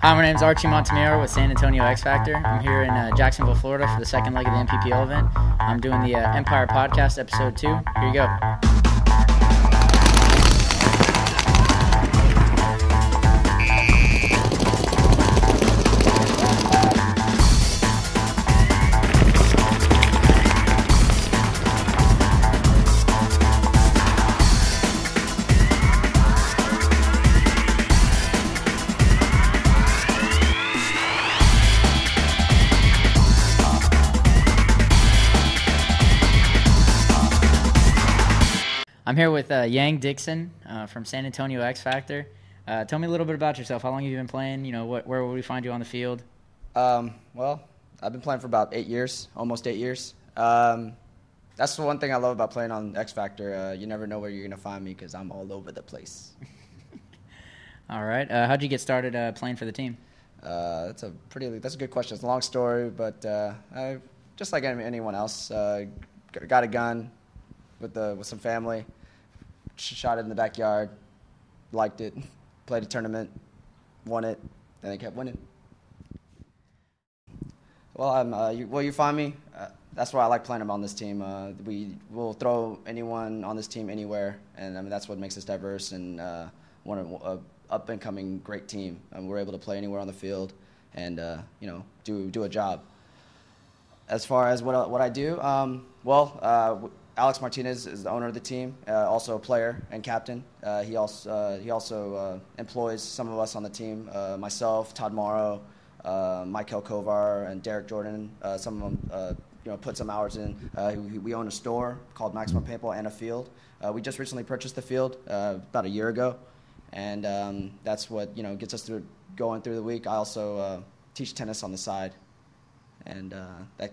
Hi, my name is Archie Montemiro with San Antonio X Factor. I'm here in Jacksonville, Florida for the second leg of the NPPL event. I'm doing the Empire Podcast, Episode 2. Here you go. I'm here with Yang Dixon from San Antonio X Factor. Tell me a little bit about yourself. How long have you been playing? You know, where will we find you on the field? Well, I've been playing for about 8 years, almost 8 years. That's the one thing I love about playing on X Factor. You never know where you're going to find me because I'm all over the place. All right. How'd you get started playing for the team? That's a good question. It's a long story, but I just like anyone else. Got a gun with some family. Shot it in the backyard, liked it, played a tournament, won it, and they kept winning. Well, you find me. That's why I like playing on this team. We will throw anyone on this team anywhere, and I mean that's what makes us diverse and one of a up and coming great team. We're able to play anywhere on the field, and do a job. As far as what I do, Alex Martinez is the owner of the team, also a player and captain. He also employs some of us on the team, myself, Todd Morrow, Michael Kovar, and Derek Jordan. Some of them put some hours in. We own a store called Maximum Paintball and a field. We just recently purchased the field about a year ago, and that's what gets us going through the week. I also teach tennis on the side, and that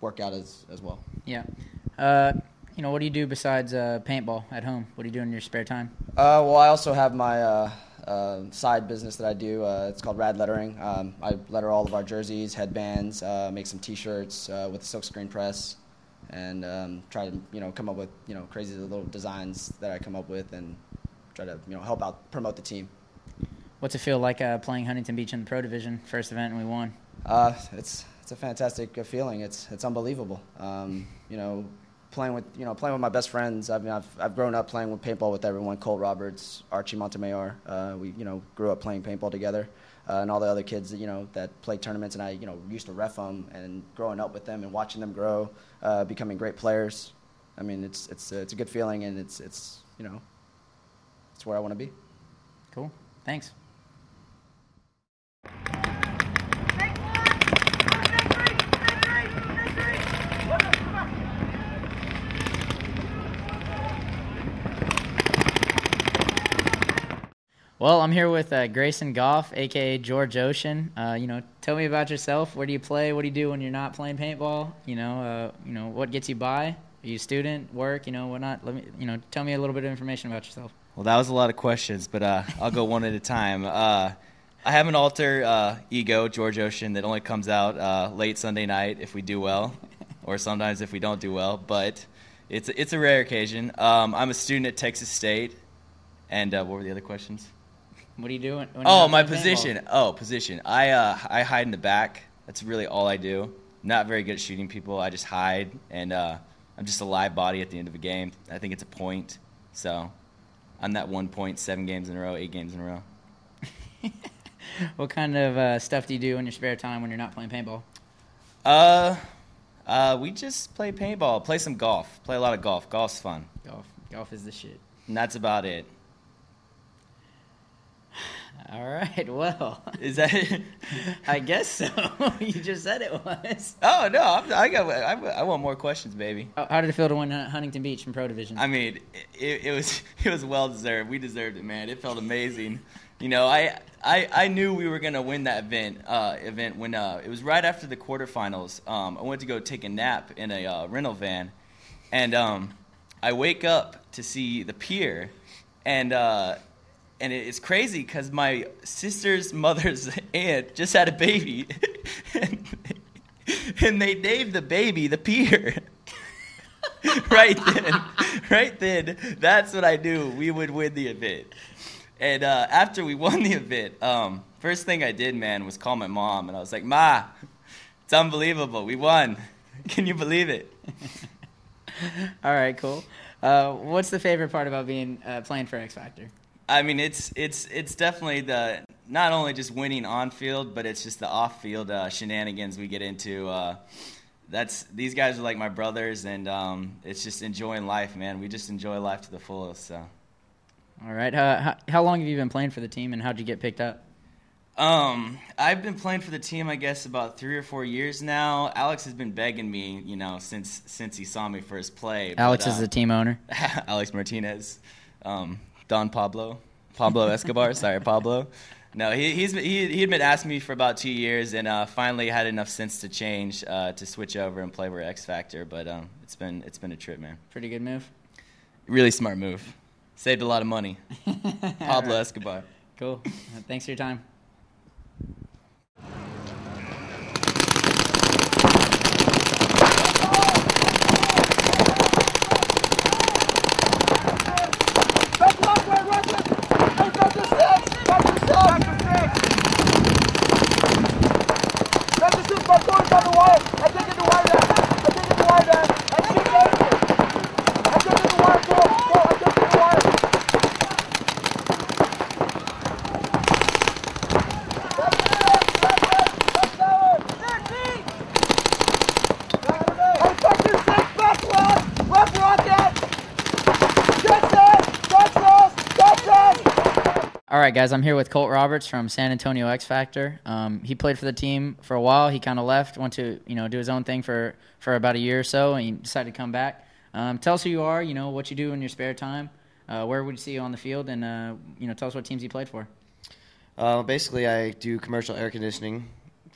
work out as well. Yeah. What do you do besides paintball at home? What do you do in your spare time? I also have my side business that I do. It's called Rad Lettering. I letter all of our jerseys, headbands, make some T-shirts with a silkscreen press, and try to come up with crazy little designs that I come up with, and try to help out promote the team. What's it feel like playing Huntington Beach in the Pro Division, first event, and we won? It's a fantastic feeling. It's unbelievable. Playing with my best friends. I mean, I've grown up playing with paintball with everyone. Colt Roberts, Archie Montemayor. We grew up playing paintball together, and all the other kids that played tournaments. And I used to ref them, and growing up with them and watching them grow, becoming great players. I mean, it's a good feeling, and it's where I want to be. Cool. Thanks. Well, I'm here with Grayson Goff, a.k.a. George Ocean. Tell me about yourself. Where do you play? What do you do when you're not playing paintball? What gets you by? Are you a student, work, whatnot? Tell me a little bit of information about yourself. Well, that was a lot of questions, but I'll go one at a time. I have an alter ego, George Ocean, that only comes out late Sunday night if we do well, or sometimes if we don't do well, but it's a rare occasion. I'm a student at Texas State, and what were the other questions? What are you doing? My position. Paintball? Position. I hide in the back. That's really all I do. Not very good at shooting people. I just hide, and I'm just a live body at the end of a game. I think it's a point. So I'm that 1 point, 7 games in a row, 8 games in a row. What kind of stuff do you do in your spare time when you're not playing paintball? We just play paintball, play some golf, play a lot of golf. Golf's fun. Golf is the shit. And that's about it. All right, well. Is that it? I guess so. You just said it was. Oh, no, I want more questions, baby. How did it feel to win Huntington Beach in Pro Division? I mean, it was well-deserved. We deserved it, man. It felt amazing. I knew we were going to win that event when it was right after the quarterfinals. I went to go take a nap in a rental van, and I wake up to see the pier, and it's crazy because my sister's mother's aunt just had a baby, and they named the baby the pier. Right then, that's what I knew we would win the event. And after we won the event, first thing I did, man, was call my mom. And I was like, Ma, it's unbelievable. We won. Can you believe it? All right, cool. What's the favorite part about being playing for X Factor? I mean, it's definitely the not only just winning on field, but it's just the off field shenanigans we get into. These guys are like my brothers, and it's just enjoying life, man. We just enjoy life to the fullest. So. All right. How long have you been playing for the team, and how'd you get picked up? I've been playing for the team, I guess, about 3 or 4 years now. Alex has been begging me, since he saw me first play. Alex is the team owner. Alex Martinez, Don Pablo Escobar. Sorry, Pablo. No, he had been asking me for about 2 years, and finally had enough sense to change to switch over and play for X Factor. But it's been a trip, man. Pretty good move. Really smart move. Saved a lot of money. Pablo Escobar. Cool. Thanks for your time. All right, guys, I'm here with Colt Roberts from San Antonio X Factor. He played for the team for a while. He kind of left, went to do his own thing for about a year or so, and he decided to come back. Tell us who you are, what you do in your spare time, where would you see you on the field, and tell us what teams you played for. Basically, I do commercial air conditioning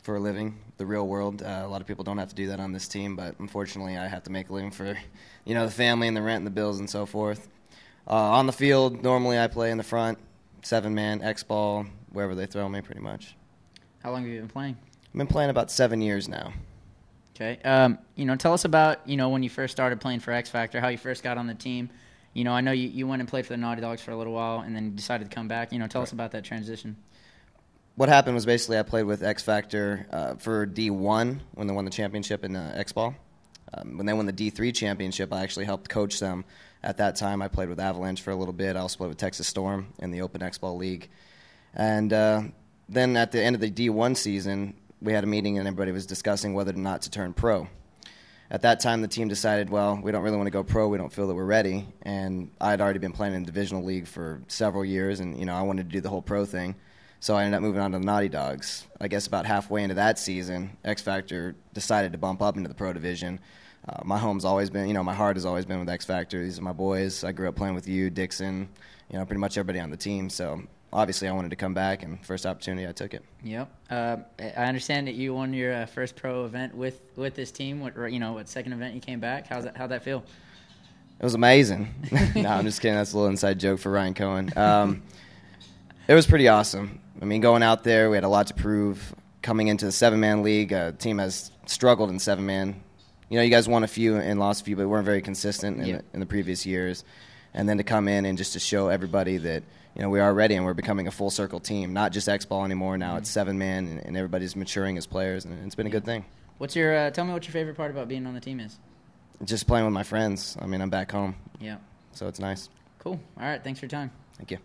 for a living, the real world. A lot of people don't have to do that on this team, but unfortunately, I have to make a living for the family and the rent and the bills and so forth. On the field, normally I play in the front. 7-man, X-ball, wherever they throw me, pretty much. How long have you been playing? I've been playing about 7 years now. Okay. Tell us about, when you first started playing for X Factor, how you first got on the team. I know you went and played for the Naughty Dogs for a little while and then decided to come back. Tell us about that transition. What happened was basically I played with X Factor for D1 when they won the championship in X-ball. When they won the D3 championship, I actually helped coach them. At that time, I played with Avalanche for a little bit. I also played with Texas Storm in the Open X-Ball League. And then at the end of the D1 season, we had a meeting and everybody was discussing whether or not to turn pro. At that time, the team decided, well, we don't really want to go pro. We don't feel that we're ready. And I had already been playing in the divisional league for several years, and I wanted to do the whole pro thing. So I ended up moving on to the Naughty Dogs. I guess about halfway into that season, X Factor decided to bump up into the pro division. My home's always been, my heart has always been with X Factor. These are my boys. I grew up playing with you, Dixon, pretty much everybody on the team. So obviously I wanted to come back, and first opportunity I took it. Yep. I understand that you won your first pro event with this team. What second event you came back? How'd that feel? It was amazing. No, I'm just kidding. That's a little inside joke for Ryan Cohen. It was pretty awesome. I mean, going out there, we had a lot to prove. Coming into the 7-man league, a team has struggled in 7-man. You guys won a few and lost a few, but weren't very consistent in the previous years. And then to come in and just to show everybody that, we are ready and we're becoming a full-circle team, not just X-ball anymore. Now it's 7-man, and everybody's maturing as players, and it's been a good thing. Tell me what your favorite part about being on the team is. Just playing with my friends. I mean, I'm back home. Yeah. So it's nice. Cool. All right. Thanks for your time. Thank you.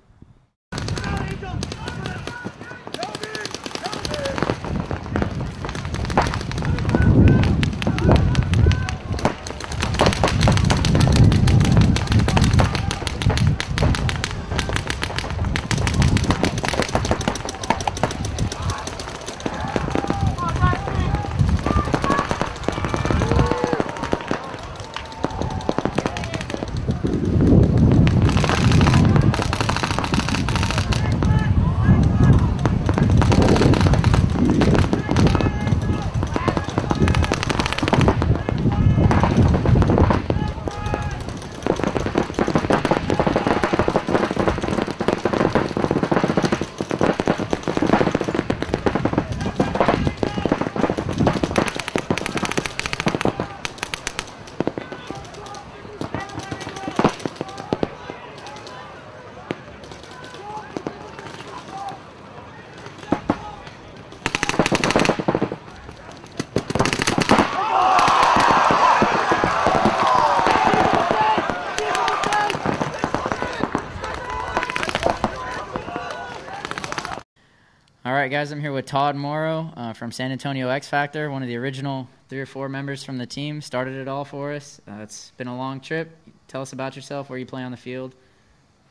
All right, guys, I'm here with Todd Morrow from San Antonio X Factor, one of the original 3 or 4 members from the team. Started it all for us. It's been a long trip. Tell us about yourself, where you play on the field.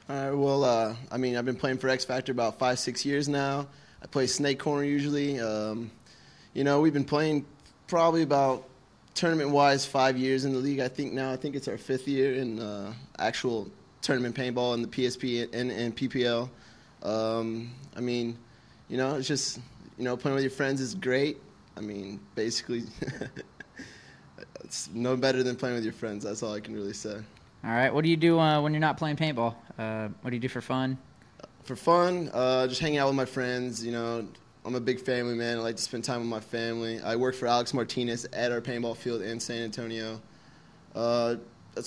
All right, well, I've been playing for X Factor about 5-6 years now. I play snake corner usually. We've been playing probably about tournament-wise 5 years in the league. I think it's our 5th year in actual tournament paintball in the PSP and PPL. It's just, playing with your friends is great. Basically, it's no better than playing with your friends. That's all I can really say. All right, what do you do when you're not playing paintball? What do you do for fun? For fun, just hanging out with my friends. I'm a big family man. I like to spend time with my family. I work for Alex Martinez at our paintball field in San Antonio. I've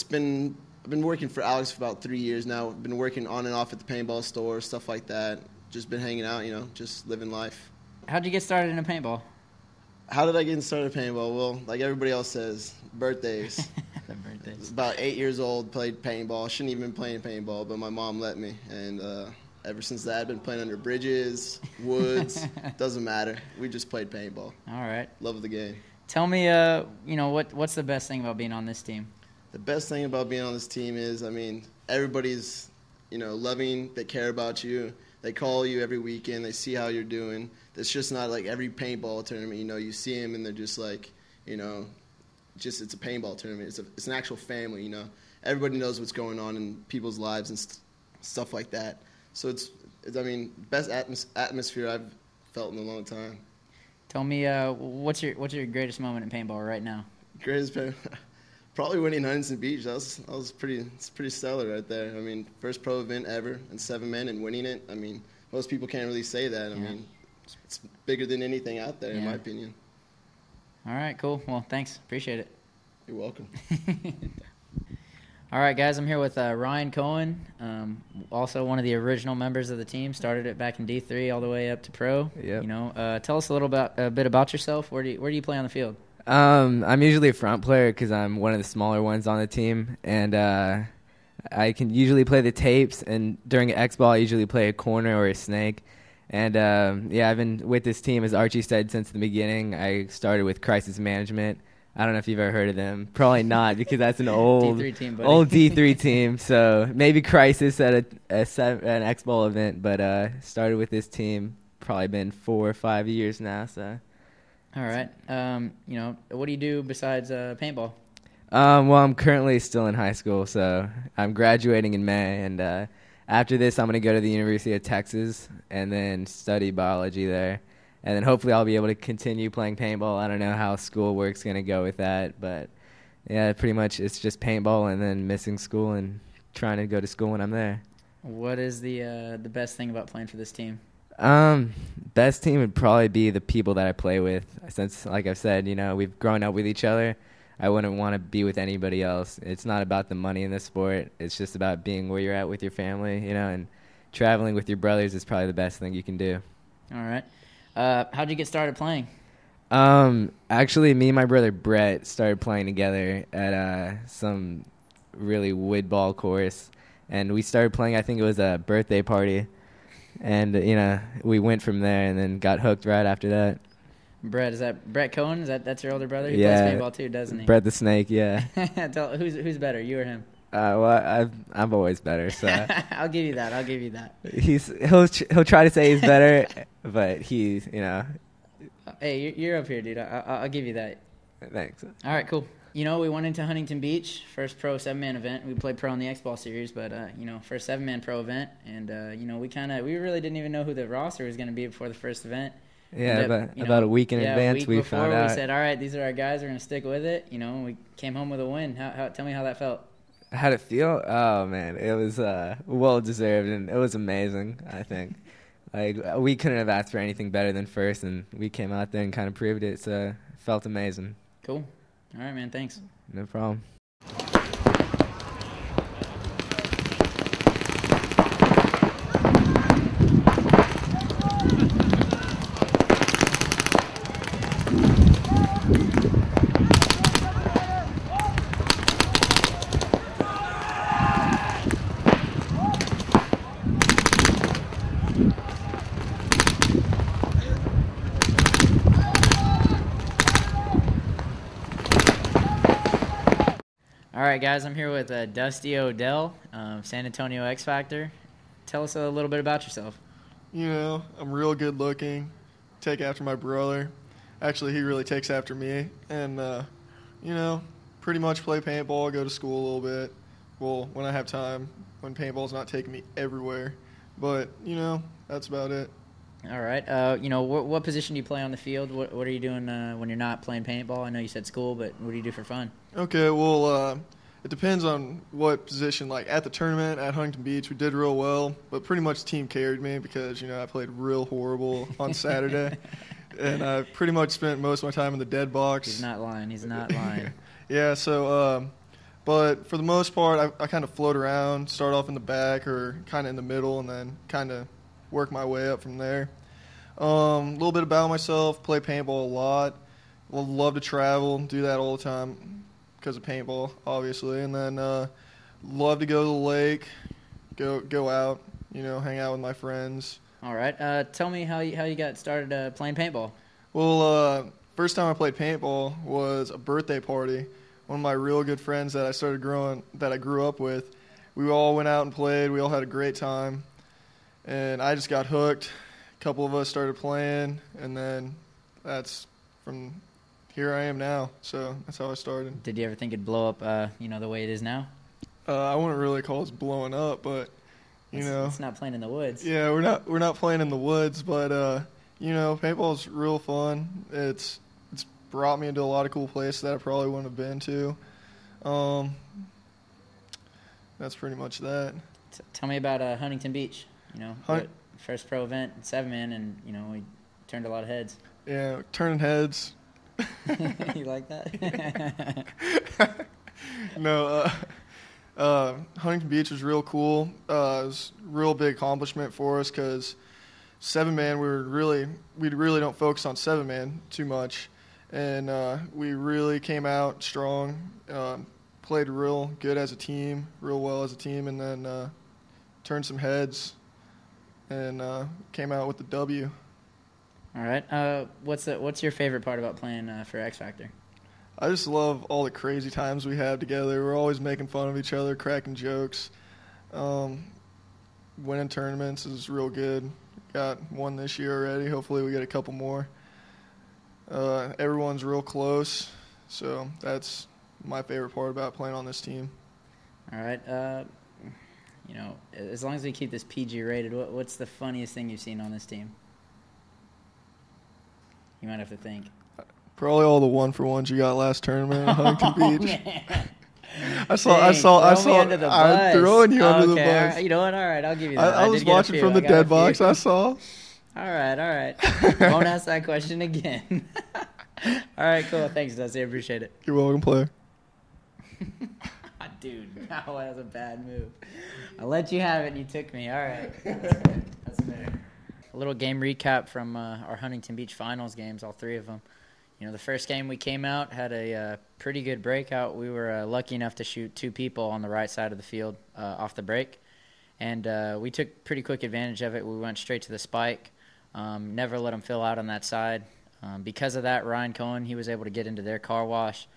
been working for Alex for about 3 years now. I've been working on and off at the paintball store, stuff like that. Just been hanging out, just living life. How'd you get started in paintball? How did I get started in paintball? Well, like everybody else says, birthdays. The birthdays. About 8 years old, played paintball. Shouldn't even been playing paintball, but my mom let me. And ever since that, I've been playing under bridges, woods, doesn't matter. We just played paintball. All right. Love the game. Tell me, what's the best thing about being on this team? The best thing about being on this team is, everybody's, loving. They care about you. They call you every weekend. They see how you're doing. It's just not like every paintball tournament. You see them and they're just like, it's a paintball tournament. It's an actual family. Everybody knows what's going on in people's lives and stuff like that. So it's best atmosphere I've felt in a long time. Tell me, what's your greatest moment in paintball right now? Probably winning Huntington Beach. That was pretty stellar right there. First pro event ever in 7 men and winning it. Most people can't really say that. It's bigger than anything out there, in my opinion. All right, cool. Well, thanks. Appreciate it. You're welcome. All right, guys, I'm here with Ryan Cohen, also one of the original members of the team. Started it back in D3 all the way up to pro. Yep. Tell us a bit about yourself. Where do you play on the field? I'm usually a front player because I'm one of the smaller ones on the team, and I can usually play the tapes, and during an X-ball I usually play a corner or a snake. And I've been with this team, as Archie said, since the beginning. I started with Crisis Management. I don't know if you've ever heard of them. Probably not, because that's an old D3 team, buddy. Old D3 team. So maybe Crisis at an X-ball event, but started with this team. Probably been 4 or 5 years now. So. All right. What do you do besides paintball? Well, I'm currently still in high school, so I'm graduating in May, and after this, I'm going to go to the University of Texas and then study biology there. And then hopefully I'll be able to continue playing paintball. I don't know how school work's going to go with that, but yeah, pretty much it's just paintball and then missing school and trying to go to school when I'm there. What is the best thing about playing for this team? Best team would probably be the people that I play with. Since, like I've said, we've grown up with each other. I wouldn't want to be with anybody else. It's not about the money in the sport. It's just about being where you're at with your family, and traveling with your brothers is probably the best thing you can do. All right. How'd you get started playing? Actually, me and my brother Brett started playing together at some really wood ball course, and we started playing. I think it was a birthday party, and we went from there, and then got hooked right after that. Brett, is that Brett Cohen? That's your older brother? He plays paintball too, doesn't he? Brett the Snake, yeah. Who's better, you or him? Well, I'm always better, so I'll give you that. He'll try to say he's better, but he's Hey, you're up here, dude. I'll give you that. Thanks. All right, cool. We went into Huntington Beach, first pro 7-man event. We played pro in the X-Ball series, but first 7-man pro event, and we really didn't even know who the roster was going to be before the first event. Yeah, about a week in advance we found out. We said, all right, these are our guys. We're going to stick with it. We came home with a win. Tell me how that felt. How'd it feel? Oh, man, it was well-deserved, and it was amazing, I think. We couldn't have asked for anything better than first, and we came out there and kind of proved it, so it felt amazing. Cool. All right, man, thanks. No problem. All right, guys, I'm here with Dusty Odell, San Antonio X Factor. Tell us a little bit about yourself. You know, I'm real good looking, take after my brother. Actually, he really takes after me. And, you know, pretty much play paintball, go to school a little bit. Well, when I have time, when paintball's not taking me everywhere. But, you know, that's about it. All right. You know, what position do you play on the field? What are you doing when you're not playing paintball? I know you said school, but what do you do for fun? Okay, well, it depends on what position. Like, at the tournament at Huntington Beach, we did real well, but pretty much the team carried me because, you know, I played real horrible on Saturday. And I pretty much spent most of my time in the dead box. He's not lying. He's not lying. Yeah, so, but for the most part, I kind of float around, start off in the back or kind of in the middle, and then kind of work my way up from there. A little bit about myself, play paintball a lot. Love to travel, do that all the time because of paintball, obviously. And then love to go to the lake, go out, you know, hang out with my friends. All right. Tell me how you got started playing paintball. Well, first time I played paintball was a birthday party. One of my real good friends that I grew up with. We all went out and played. We all had a great time. And I just got hooked. A couple of us started playing, and then that's from here I am now. So that's how I started. Did you ever think it'd blow up, you know, the way it is now? I wouldn't really call it blowing up, but you know, it's not playing in the woods. Yeah, we're not playing in the woods, but you know, paintball's real fun. It's brought me into a lot of cool places that I probably wouldn't have been to. That's pretty much that. Tell me about Huntington Beach. You know, first pro event, 7-man, and you know we turned a lot of heads. Yeah, turning heads. You like that? No, Huntington Beach was real cool. It was a real big accomplishment for us because 7-man, we really don't focus on 7-man too much, and we really came out strong. Played real good as a team, real well as a team, and then turned some heads and came out with the W. All right. What's your favorite part about playing for X Factor? I just love all the crazy times we have together. We're always making fun of each other, cracking jokes. Winning tournaments is real good. Got one this year already. Hopefully we get a couple more. Everyone's real close, so that's my favorite part about playing on this team. All right. You know, as long as we keep this PG rated, what's the funniest thing you've seen on this team? You might have to think. Probably all the 1-for-1s you got last tournament at Huntington Beach. Man. I saw. I'm throwing you under the bus. Right. You know what? All right, I'll give you that. I was watching from the dead box. I saw. All right. Won't ask that question again. All right, cool. Thanks, Dusty. I appreciate it. You're welcome, player. Dude, that was a bad move. I let you have it, and you took me. All right. That's fair. A little game recap from our Huntington Beach finals games, all three of them. You know, the first game we came out, had a pretty good breakout. We were lucky enough to shoot 2 people on the right side of the field off the break. And we took pretty quick advantage of it. We went straight to the spike. Never let them fill out on that side. Because of that, Ryan Cohen, he was able to get into their car wash,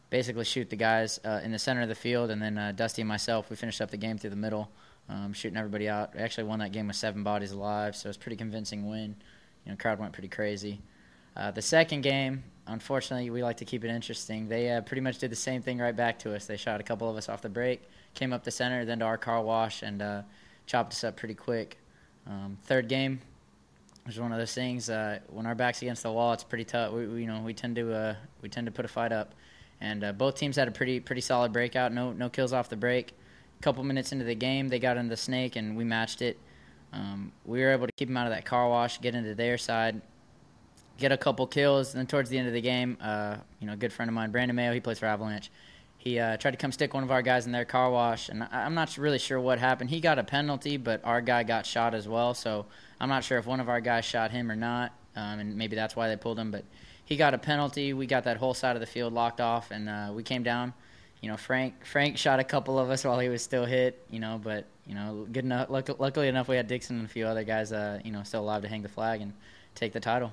basically shoot the guys in the center of the field, and then Dusty and myself, we finished up the game through the middle, shooting everybody out. We actually won that game with 7 bodies alive, so it was a pretty convincing win. You know, crowd went pretty crazy. The second game, unfortunately, we like to keep it interesting. They pretty much did the same thing right back to us. They shot a couple of us off the break, came up the center, then to our car wash, and chopped us up pretty quick. Third game was one of those things. When our back's against the wall, it's pretty tough. We tend to put a fight up. And both teams had a pretty solid breakout. No kills off the break. A couple minutes into the game, they got into the snake, and we matched it. We were able to keep them out of that car wash, get into their side, get a couple kills. And then towards the end of the game, a good friend of mine, Brandon Mayo, he plays for Avalanche. He tried to come stick one of our guys in their car wash, and I'm not really sure what happened. He got a penalty, but our guy got shot as well. So I'm not sure if one of our guys shot him or not, and maybe that's why they pulled him. But he got a penalty. We got that whole side of the field locked off, and we came down. You know, Frank shot a couple of us while he was still hit. But good enough. Luckily enough, we had Dixon and a few other guys. Still alive to hang the flag and take the title.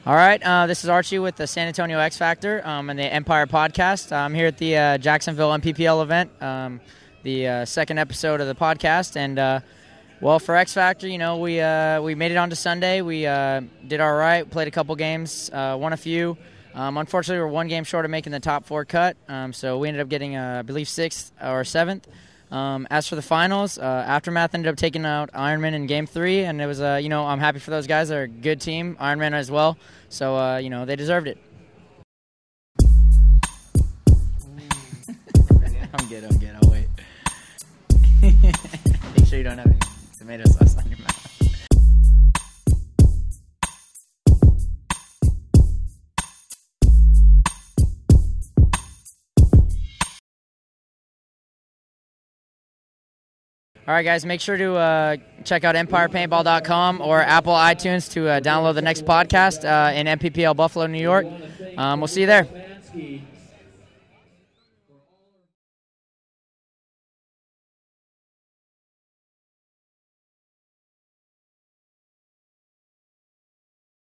All right, this is Archie with the San Antonio X Factor and the Empire Podcast. I'm here at the Jacksonville MPPL event, the second episode of the podcast. And, well, for X Factor, you know, we made it on to Sunday. We did all right, played a couple games, won a few. Unfortunately, we were one game short of making the top 4 cut, so we ended up getting, I believe, 6th or 7th. As for the finals, Aftermath ended up taking out Ironman in Game 3, and it was, you know, I'm happy for those guys. They're a good team, Ironman as well, so, you know, they deserved it. I'm good, I'll wait. Make sure you don't have any tomato sauce on your mouth. All right, guys, make sure to check out EmpirePaintball.com or Apple iTunes to download the next podcast in MPPL Buffalo, New York. We'll see you there.